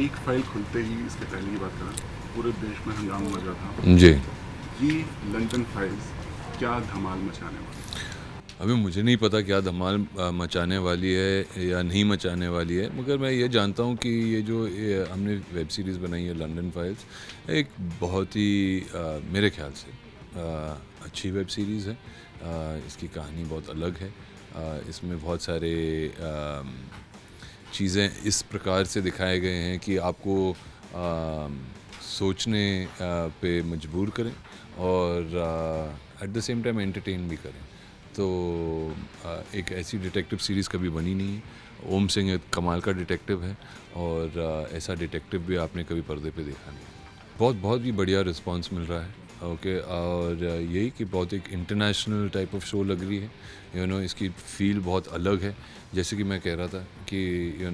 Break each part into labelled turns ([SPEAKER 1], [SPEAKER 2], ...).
[SPEAKER 1] Leak file खुलते ही इसके पहले की बात करें, पूरे देश में हंगामा मचा था।
[SPEAKER 2] जी।
[SPEAKER 1] ये लंदन फाइल्स क्या धमाल मचाने वाली?
[SPEAKER 2] अभी मुझे नहीं पता क्या धमाल मचाने वाली है या नहीं मचाने वाली है, मगर मैं ये जानता हूँ कि ये हमने वेब सीरीज़ बनाई है लंदन फाइल्स, एक बहुत ही मेरे ख्याल से अच्छी वेब सीरीज़ है। इसकी कहानी बहुत अलग है। इसमें बहुत सारे चीज़ें इस प्रकार से दिखाए गए हैं कि आपको सोचने पे मजबूर करें और at the same time entertain भी करें। तो एक ऐसी डिटेक्टिव सीरीज़ कभी बनी नहीं है। ओम सिंह एक कमाल का डिटेक्टिव है और ऐसा डिटेक्टिव भी आपने कभी पर्दे पे देखा नहीं। बहुत ही बढ़िया रिस्पांस मिल रहा है। ओके, और यही कि बहुत एक इंटरनेशनल टाइप ऑफ शो लग रही है। इसकी फील बहुत अलग है। जैसे कि मैं कह रहा था कि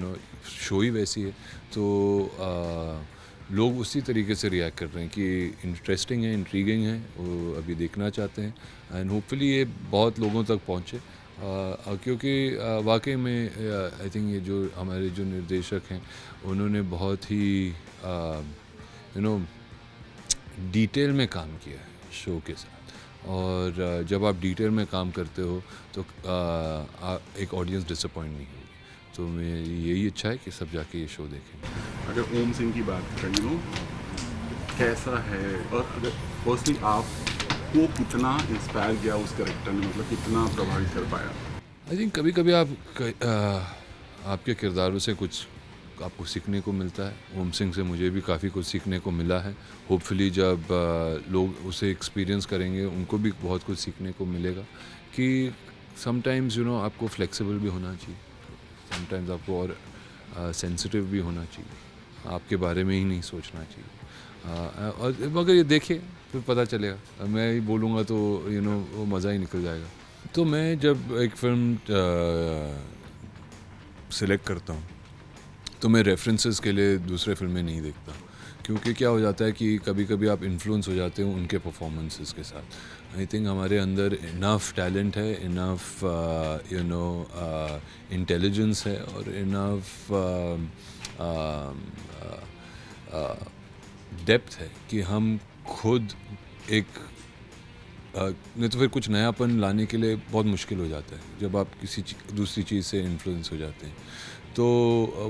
[SPEAKER 2] शो ही वैसी है, तो लोग उसी तरीके से रिएक्ट कर रहे हैं कि इंटरेस्टिंग है, इंट्रीगिंग है, वो अभी देखना चाहते हैं एंड होपफुली ये बहुत लोगों तक पहुँचे। क्योंकि वाकई में आई थिंक ये जो हमारे जो निर्देशक हैं उन्होंने बहुत ही डिटेल में काम किया है शो के साथ। और जब आप डिटेल में काम करते हो तो एक ऑडियंस डिसअपॉइंट नहीं होगी। तो मेरी यही इच्छा है कि सब जाके ये शो देखें।
[SPEAKER 1] अगर ओम सिंह की बात करें कैसा है, और अगर पर्सनली आपको कितना इंस्पायर किया उस कैरेक्टर ने, मतलब कितना प्रभावित कर पाया?
[SPEAKER 2] आई थिंक कभी कभी आपके किरदारों से कुछ आपको सीखने को मिलता है। ओम सिंह से मुझे भी काफ़ी कुछ सीखने को मिला है। होपफुली जब लोग उसे एक्सपीरियंस करेंगे उनको भी बहुत कुछ सीखने को मिलेगा कि समटाइम्स आपको फ्लेक्सिबल भी होना चाहिए, समटाइम्स आपको और सेंसिटिव भी होना चाहिए, आपके बारे में ही नहीं सोचना चाहिए। और मगर ये देखिए फिर पता चलेगा। मैं ही बोलूँगा तो वो मज़ा ही निकल जाएगा। तो मैं जब एक फ़िल्म सिलेक्ट करता हूँ तो मैं रेफरेंसेस के लिए दूसरे फिल्में नहीं देखता, क्योंकि क्या हो जाता है कि कभी कभी आप इन्फ्लुएंस हो जाते हो उनके परफॉर्मेंसेस के साथ। आई थिंक हमारे अंदर इनफ टैलेंट है, इनफ इंटेलिजेंस है और इनफ डेप्थ है कि हम खुद एक नहीं तो फिर कुछ नयापन लाने के लिए बहुत मुश्किल हो जाता है जब आप किसी दूसरी चीज़ से इन्फ्लुएंस हो जाते हैं। तो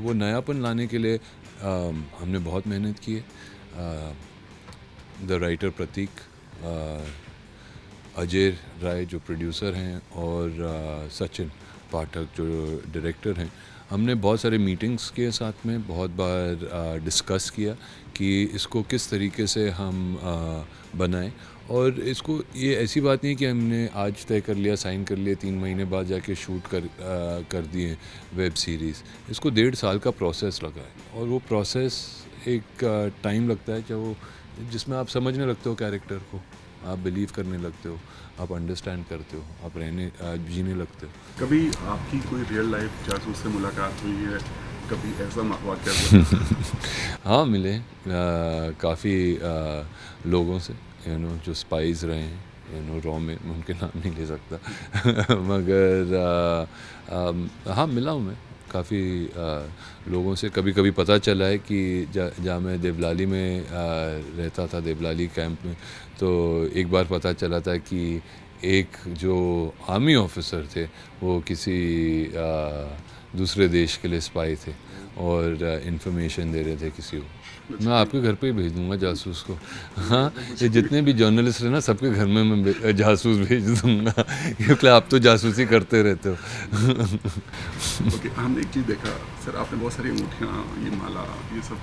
[SPEAKER 2] वो नयापन लाने के लिए हमने बहुत मेहनत की है। द राइटर प्रतीक, अजय राय जो प्रोड्यूसर हैं और सचिन पाठक जो डायरेक्टर हैं, हमने बहुत सारे मीटिंग्स किए साथ में, बहुत बार डिस्कस किया कि इसको किस तरीके से हम बनाएं। और इसको ये ऐसी बात नहीं कि हमने आज तय कर लिया, साइन कर लिया, 3 महीने बाद जाके शूट कर दिए वेब सीरीज़। इसको 1.5 साल का प्रोसेस लगा है और वो प्रोसेस एक टाइम लगता है जब वो जिसमें आप समझने लगते हो कैरेक्टर को, आप बिलीव करने लगते हो, आप अंडरस्टैंड करते हो, आप जीने लगते हो।
[SPEAKER 1] कभी आपकी कोई रियल लाइफ जासूस से मुलाकात हुई है? कभी ऐसा वाक़या हुआ?
[SPEAKER 2] हाँ, मिले काफ़ी लोगों से जो स्पाइस रहे हैं रॉ में, मैं उनके नाम नहीं ले सकता मगर हाँ मिला हूँ मैं काफ़ी लोगों से। कभी कभी पता चला है कि जहाँ मैं देवलाली में रहता था, देवलाली कैंप में, तो एक बार पता चला था कि एक जो आर्मी ऑफिसर थे वो किसी दूसरे देश के लिए स्पाई थे और इंफॉर्मेशन दे रहे थे किसी को। मैं आपके घर पे ही भेज दूंगा जासूस को। हाँ, ये जितने भी जर्नलिस्ट हैं ना, सबके घर में मैं जासूस भेज दूंगा क्योंकि आप तो जासूसी करते रहते हो।
[SPEAKER 1] ओके, हमने एक चीज़ देखा सर, आपने बहुत सारी अंगूठियाँ, ये माला, ये सब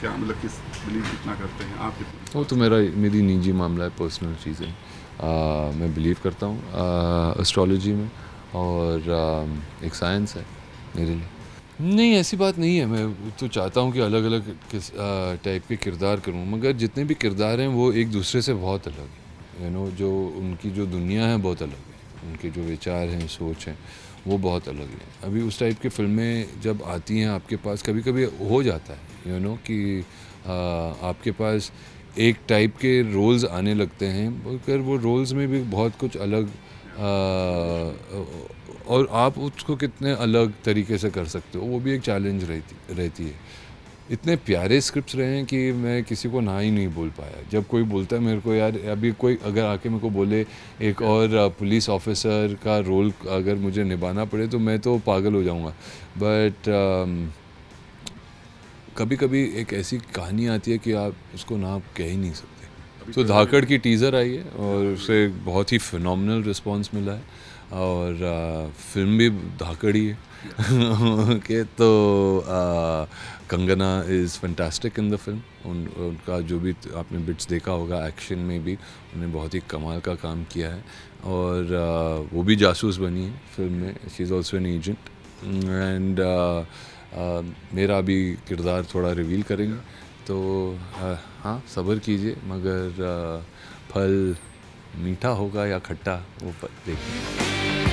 [SPEAKER 1] क्या मतलब किस बिलीव कितना करते हैं आप?
[SPEAKER 2] वो तो मेरी निजी मामला है, पर्सनल चीज़ें। मैं बिलीव करता हूँ एस्ट्रोलॉजी में और एक साइंस है मेरे लिए। नहीं, ऐसी बात नहीं है। मैं तो चाहता हूँ कि अलग अलग किस टाइप के किरदार करूँ, मगर जितने भी किरदार हैं वो एक दूसरे से बहुत अलग हैं। जो उनकी जो दुनिया है बहुत अलग है, उनके जो विचार हैं, सोच हैं, वो बहुत अलग है। अभी उस टाइप की फिल्में जब आती हैं आपके पास, कभी कभी हो जाता है कि आपके पास एक टाइप के रोल्स आने लगते हैं, मगर वो रोल्स में भी बहुत कुछ अलग और आप उसको कितने अलग तरीके से कर सकते हो, वो भी एक चैलेंज रहती है। इतने प्यारे स्क्रिप्ट्स रहे हैं कि मैं किसी को ना ही नहीं बोल पाया। जब कोई बोलता है मेरे को यार अभी कोई अगर आके मेरे को बोले एक और पुलिस ऑफिसर का रोल अगर मुझे निभाना पड़े तो मैं तो पागल हो जाऊंगा। बट कभी कभी एक ऐसी कहानी आती है कि आप उसको ना कह ही नहीं सकते। तो धाकड़ की टीज़र आई है और उसे बहुत ही फिनोमिनल रिस्पांस मिला है और फिल्म भी धाकड़ ही है। ओके तो Kangana is fantastic in the film. उनका जो भी आपने बिट्स देखा होगा एक्शन में भी उन्होंने बहुत ही कमाल का काम किया है और वो भी जासूस बनी है फिल्म में। She is also an agent and मेरा भी किरदार थोड़ा रिवील करेंगे तो हाँ सब्र कीजिए मगर फल मीठा होगा या खट्टा वो देखिए।